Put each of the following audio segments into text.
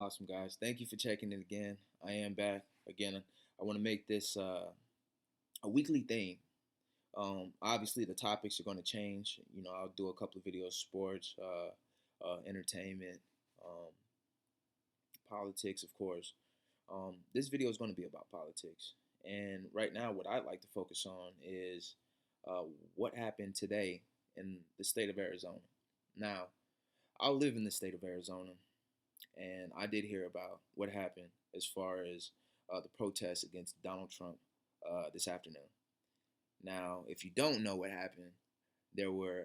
Awesome, guys. Thank you for checking in again. I am back again. I want to make this a weekly thing. Obviously, the topics are going to change. I'll do a couple of videos, sports, entertainment, um, politics, of course. This video is going to be about politics. And right now, what I'd like to focus on is uh, what happened today in the state of Arizona. Now, I live in the state of Arizona, and I did hear about what happened as far as the protests against Donald Trump this afternoon. Now, if you don't know what happened, there were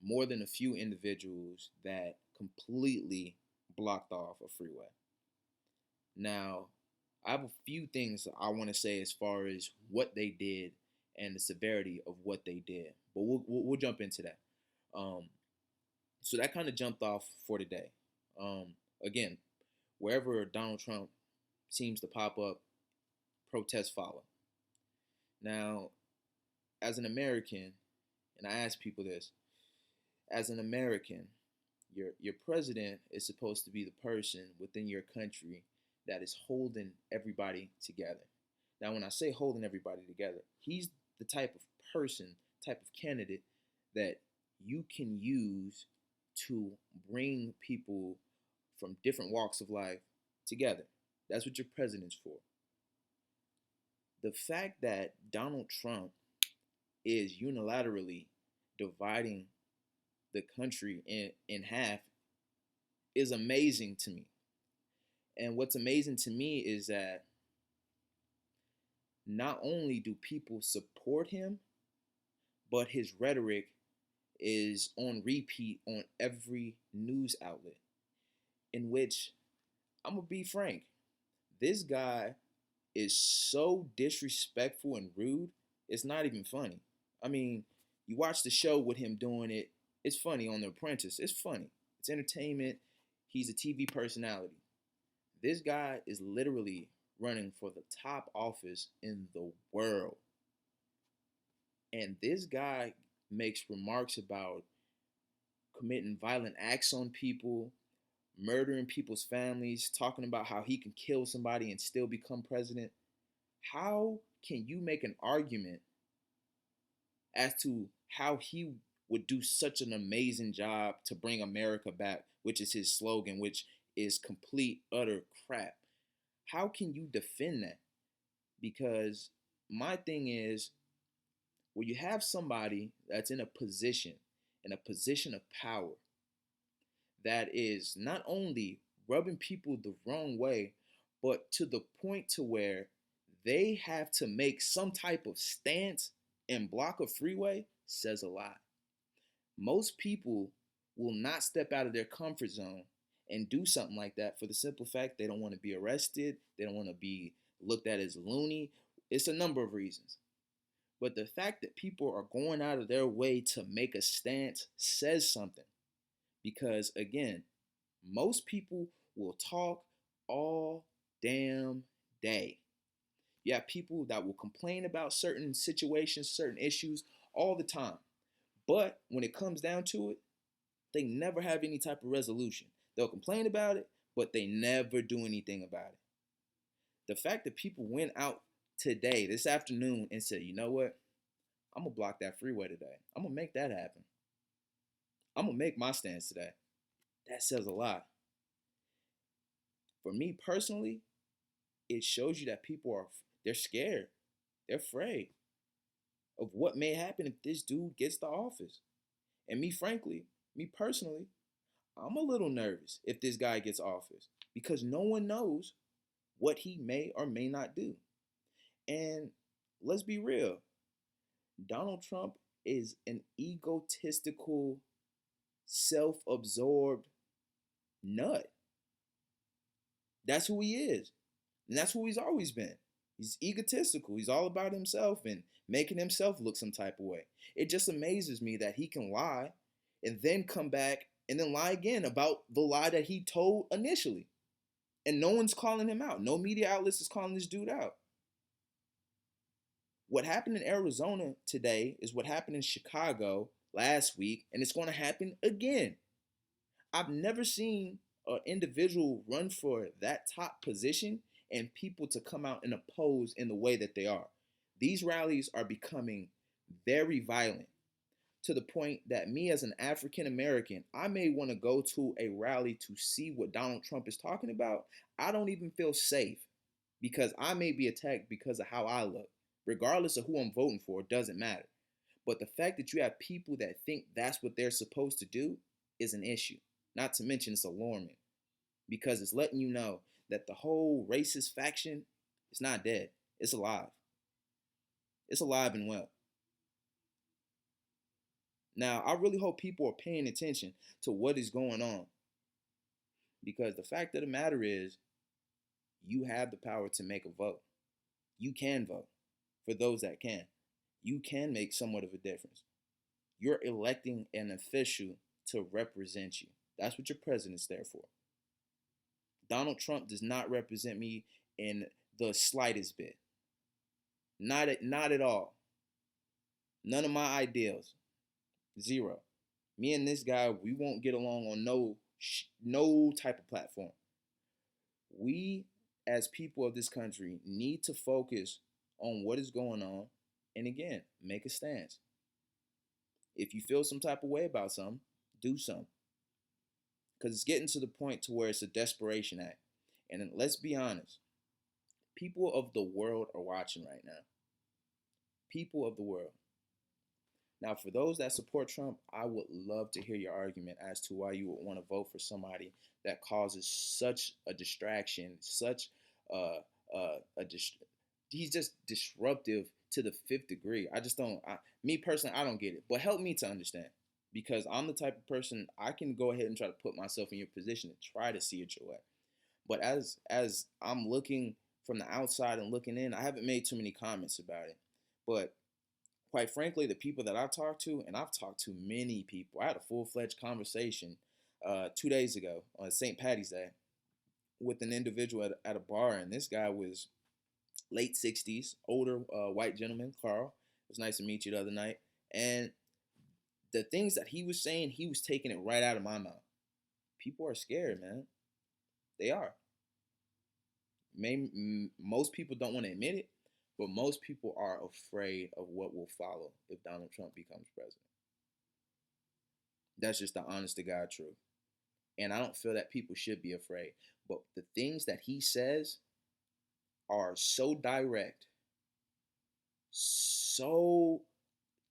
more than a few individuals that completely blocked off a freeway. Now, I have a few things I want to say as far as what they did and the severity of what they did, but we'll jump into that. Um, so that kind of jumped off for today. Again, wherever Donald Trump seems to pop up, protests follow. Now, as an American, and I ask people this, as an American, your president is supposed to be the person within your country that is holding everybody together. Now, when I say holding everybody together, he's the type of person, type of candidate that you can use to bring people from different walks of life together. That's what your president's for. The fact that Donald Trump is unilaterally dividing the country in half is amazing to me. And what's amazing to me is that not only do people support him, but his rhetoric is on repeat on every news outlet. In which, I'm gonna be frank, this guy is so disrespectful and rude, it's not even funny. I mean, you watch the show with him doing it, it's funny on The Apprentice. It's funny. It's entertainment. He's a TV personality. This guy is literally running for the top office in the world. And this guy makes remarks about committing violent acts on people, murdering people's families, talking about how he can kill somebody and still become president. How can you make an argument as to how he would do such an amazing job to bring America back, which is his slogan, which is complete, utter crap? How can you defend that? Because my thing is, when you have somebody that's in a position of power, that is not only rubbing people the wrong way, but to the point to where they have to make some type of stance and block a freeway, says a lot. Most people will not step out of their comfort zone and do something like that for the simple fact they don't want to be arrested, they don't want to be looked at as loony. It's a number of reasons. But the fact that people are going out of their way to make a stance says something. Because again, most people will talk all damn day. You have people that will complain about certain situations, certain issues all the time. But when it comes down to it, they never have any type of resolution. They'll complain about it, but they never do anything about it. The fact that people went out today, this afternoon, and said, you know what? I'm going to block that freeway today. I'm going to make that happen. I'm going to make my stance today. That says a lot. For me personally, it shows you that people they're scared. They're afraid of what may happen if this dude gets the office. And me personally, I'm a little nervous if this guy gets office because no one knows what he may or may not do. And let's be real, Donald Trump is an egotistical, self-absorbed nut. That's who he is. And that's who he's always been. He's egotistical. He's all about himself and making himself look some type of way. It just amazes me that he can lie and then come back and then lie again about the lie that he told initially. And no one's calling him out. No media outlets is calling this dude out. What happened in Arizona today is what happened in Chicago last week, and it's going to happen again. I've never seen an individual run for that top position and people to come out and oppose in the way that they are. These rallies are becoming very violent to the point that me as an African American, I may want to go to a rally to see what Donald Trump is talking about. I don't even feel safe because I may be attacked because of how I look. Regardless of who I'm voting for, it doesn't matter. But the fact that you have people that think that's what they're supposed to do is an issue. Not to mention it's alarming because it's letting you know that the whole racist faction is not dead. It's alive. It's alive and well. Now, I really hope people are paying attention to what is going on because the fact of the matter is, you have the power to make a vote. You can vote for those that can. You can make somewhat of a difference. You're electing an official to represent you. That's what your president's there for. Donald Trump does not represent me in the slightest bit. Not at all. None of my ideals. Zero. Me and this guy, we won't get along on no type of platform. We, as people of this country, need to focus on what is going on and again, make a stance. If you feel some type of way about something, do something. Because it's getting to the point to where it's a desperation act. And then, let's be honest, people of the world are watching right now. People of the world. Now, for those that support Trump, I would love to hear your argument as to why you would want to vote for somebody that causes such a distraction, such he's just disruptive to the fifth degree. I just don't, me personally, I don't get it. But help me to understand because I'm the type of person I can go ahead and try to put myself in your position and try to see it your way. But as I'm looking from the outside and looking in, I haven't made too many comments about it. But quite frankly, the people that I've talked to, and I've talked to many people, I had a full-fledged conversation 2 days ago on St. Patty's Day with an individual at a bar, and this guy was late 60s, older white gentleman, Carl. It was nice to meet you the other night. And the things that he was saying, he was taking it right out of my mouth. People are scared, man. They are. Most people don't want to admit it, but most people are afraid of what will follow if Donald Trump becomes president. That's just the honest to God truth. And I don't feel that people should be afraid. But the things that he says are so direct, so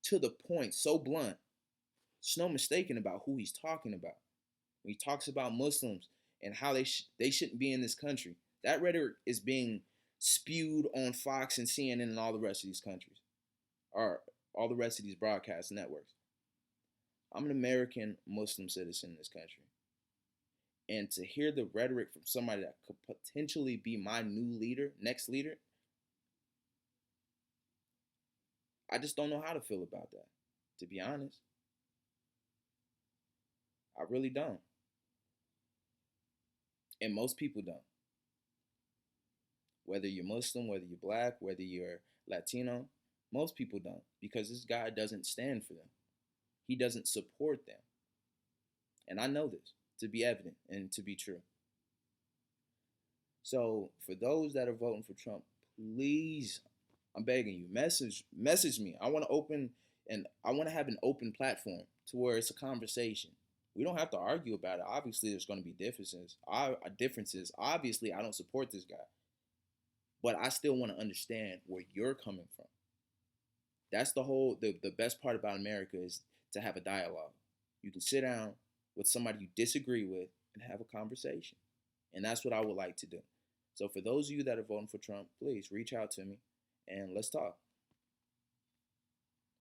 to the point, so blunt. There's no mistaking about who he's talking about. When he talks about Muslims and how they shouldn't be in this country, that rhetoric is being spewed on Fox and CNN and all the rest of these countries, or all the rest of these broadcast networks. I'm an American Muslim citizen in this country. And to hear the rhetoric from somebody that could potentially be my new leader, next leader, I just don't know how to feel about that, to be honest. I really don't. And most people don't. Whether you're Muslim, whether you're black, whether you're Latino, most people don't. Because this guy doesn't stand for them. He doesn't support them. And I know this to be evident and to be true. So for those that are voting for Trump, please, I'm begging you, message me. I want to have an open platform to where it's a conversation. We don't have to argue about it. Obviously, there's going to be differences. Obviously, I don't support this guy, but I still want to understand where you're coming from. That's the best part about America is to have a dialogue. You can sit down with somebody you disagree with and have a conversation. And that's what I would like to do. So for those of you that are voting for Trump, please reach out to me and let's talk.